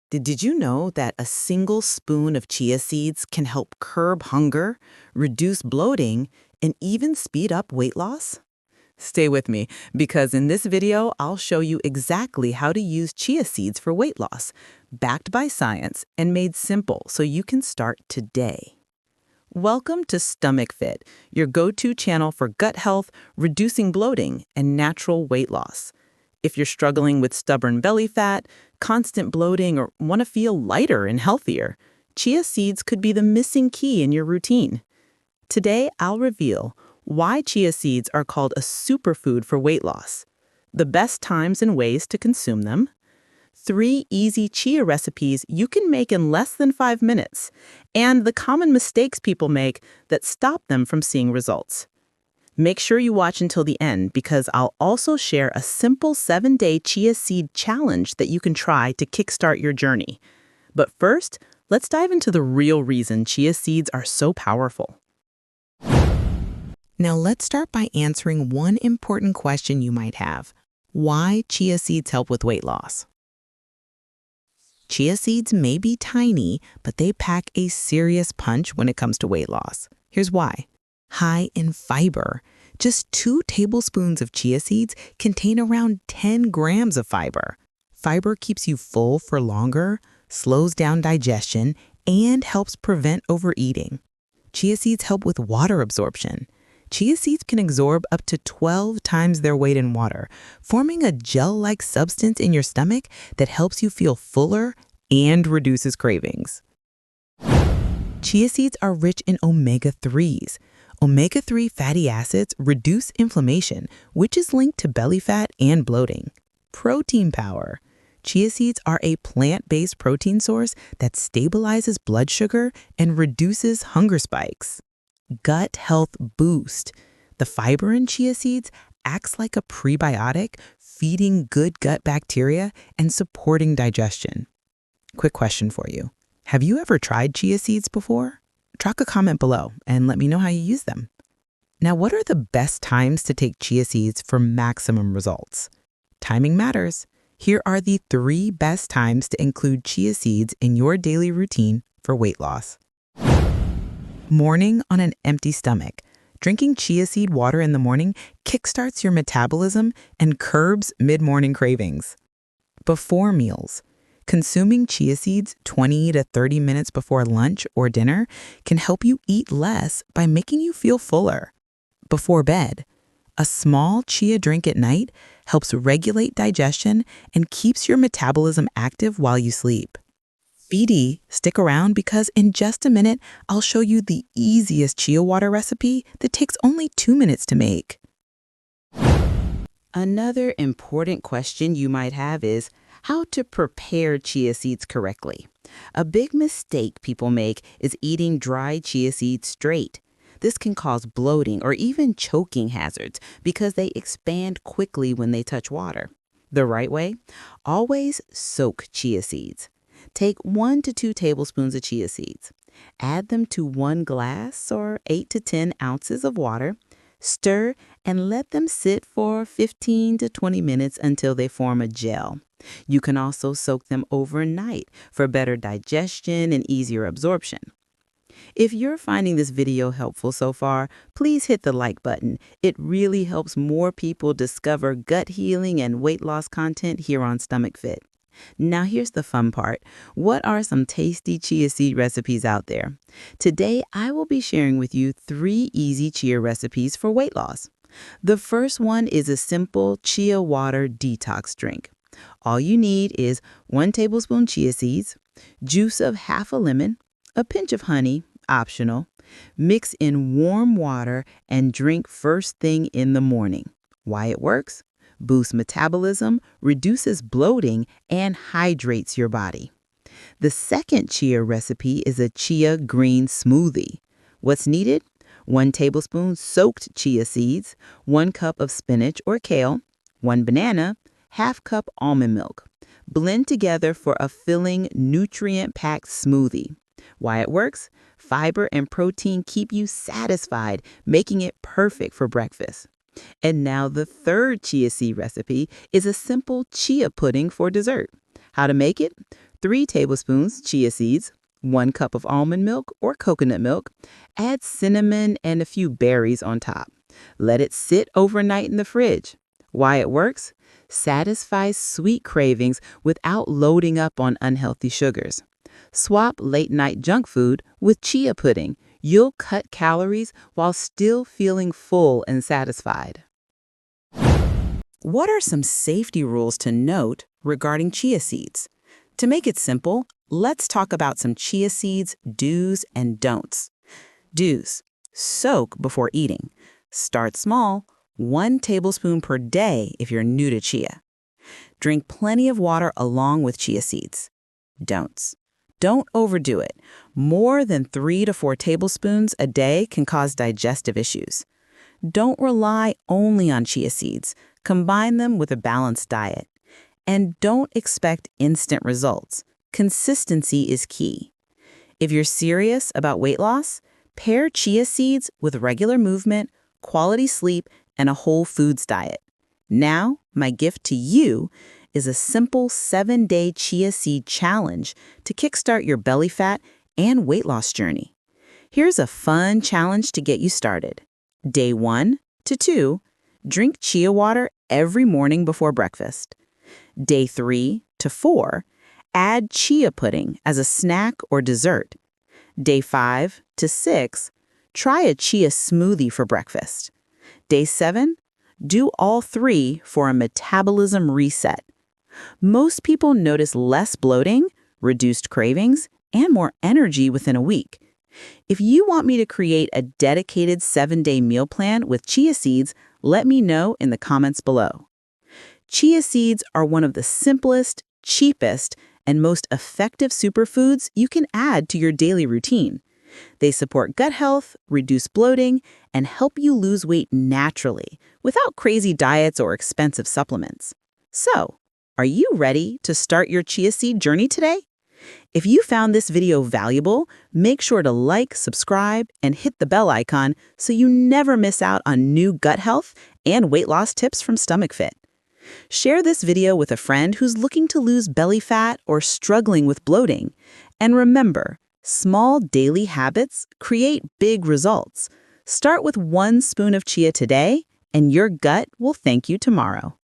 Did you know that a single spoon of chia seeds can help curb hunger, reduce bloating, and even speed up weight loss? Stay with me, because in this video, I'll show you exactly how to use chia seeds for weight loss, backed by science and made simple so you can start today. Welcome to Stomach Fit, your go-to channel for gut health, reducing bloating, and natural weight loss. If you're struggling with stubborn belly fat, constant bloating, or want to feel lighter and healthier, chia seeds could be the missing key in your routine. Today, I'll reveal why chia seeds are called a superfood for weight loss, the best times and ways to consume them, 3 easy chia recipes you can make in less than 5 minutes, and the common mistakes people make that stop them from seeing results. Make sure you watch until the end, because I'll also share a simple 7-day chia seed challenge that you can try to kickstart your journey. But first, let's dive into the real reason chia seeds are so powerful. Now let's start by answering one important question you might have. Why chia seeds help with weight loss? Chia seeds may be tiny, but they pack a serious punch when it comes to weight loss. Here's why. High in fiber. Just 2 tablespoons of chia seeds contain around 10 grams of fiber. Fiber keeps you full for longer, slows down digestion, and helps prevent overeating. Chia seeds help with water absorption. Chia seeds can absorb up to 12 times their weight in water, forming a gel-like substance in your stomach that helps you feel fuller and reduces cravings. Chia seeds are rich in omega-3s. Omega-3 fatty acids reduce inflammation, which is linked to belly fat and bloating. Protein power. Chia seeds are a plant-based protein source that stabilizes blood sugar and reduces hunger spikes. Gut health boost. The fiber in chia seeds acts like a prebiotic, feeding good gut bacteria and supporting digestion. Quick question for you. Have you ever tried chia seeds before? Drop a comment below and let me know how you use them. Now, what are the best times to take chia seeds for maximum results? Timing matters. Here are the 3 best times to include chia seeds in your daily routine for weight loss. Morning on an empty stomach. Drinking chia seed water in the morning kickstarts your metabolism and curbs mid-morning cravings. Before meals. Consuming chia seeds 20 to 30 minutes before lunch or dinner can help you eat less by making you feel fuller. Before bed. A small chia drink at night helps regulate digestion and keeps your metabolism active while you sleep. BD, stick around, because in just a minute, I'll show you the easiest chia water recipe that takes only 2 minutes to make. Another important question you might have is how to prepare chia seeds correctly. A big mistake people make is eating dry chia seeds straight. This can cause bloating or even choking hazards because they expand quickly when they touch water. The right way? Always soak chia seeds. Take 1 to 2 tablespoons of chia seeds. Add them to 1 glass or 8 to 10 ounces of water. Stir and let them sit for 15 to 20 minutes until they form a gel. You can also soak them overnight for better digestion and easier absorption. If you're finding this video helpful so far, please hit the like button. It really helps more people discover gut healing and weight loss content here on Stomach Fit. Now here's the fun part. What are some tasty chia seed recipes out there? Today, I will be sharing with you 3 easy chia recipes for weight loss. The first one is a simple chia water detox drink. All you need is 1 tablespoon chia seeds, juice of half a lemon, a pinch of honey, optional. Mix in warm water and drink first thing in the morning. Why it works? Boosts metabolism, reduces bloating, and hydrates your body. The second chia recipe is a chia green smoothie. What's needed? 1 tablespoon soaked chia seeds, 1 cup of spinach or kale, 1 banana, half cup almond milk. Blend together for a filling, nutrient-packed smoothie. Why it works? Fiber and protein keep you satisfied, making it perfect for breakfast. And now the third chia seed recipe is a simple chia pudding for dessert. How to make it? 3 tablespoons chia seeds, 1 cup of almond milk or coconut milk. Add cinnamon and a few berries on top. Let it sit overnight in the fridge. Why it works? Satisfies sweet cravings without loading up on unhealthy sugars. Swap late-night junk food with chia pudding. You'll cut calories while still feeling full and satisfied. What are some safety rules to note regarding chia seeds? To make it simple, let's talk about some chia seeds do's and don'ts. Do's: soak before eating. Start small, 1 tablespoon per day if you're new to chia. Drink plenty of water along with chia seeds. Don'ts: don't overdo it. More than 3 to 4 tablespoons a day can cause digestive issues. Don't rely only on chia seeds. Combine them with a balanced diet. And don't expect instant results. Consistency is key. If you're serious about weight loss, pair chia seeds with regular movement, quality sleep, and a whole foods diet. Now, my gift to you is a simple 7-day chia seed challenge to kickstart your belly fat and weight loss journey. Here's a fun challenge to get you started. Day 1 to 2, drink chia water every morning before breakfast. Day 3 to 4, add chia pudding as a snack or dessert. Day 5 to 6, try a chia smoothie for breakfast. Day 7, do all 3 for a metabolism reset. Most people notice less bloating, reduced cravings, and more energy within a week. If you want me to create a dedicated 7-day meal plan with chia seeds, let me know in the comments below. Chia seeds are one of the simplest, cheapest, and most effective superfoods you can add to your daily routine. They support gut health, reduce bloating, and help you lose weight naturally without crazy diets or expensive supplements. So, are you ready to start your chia seed journey today? If you found this video valuable, make sure to like, subscribe, and hit the bell icon so you never miss out on new gut health and weight loss tips from Stomach Fit. Share this video with a friend who's looking to lose belly fat or struggling with bloating. And remember, small daily habits create big results. Start with 1 spoon of chia today, and your gut will thank you tomorrow.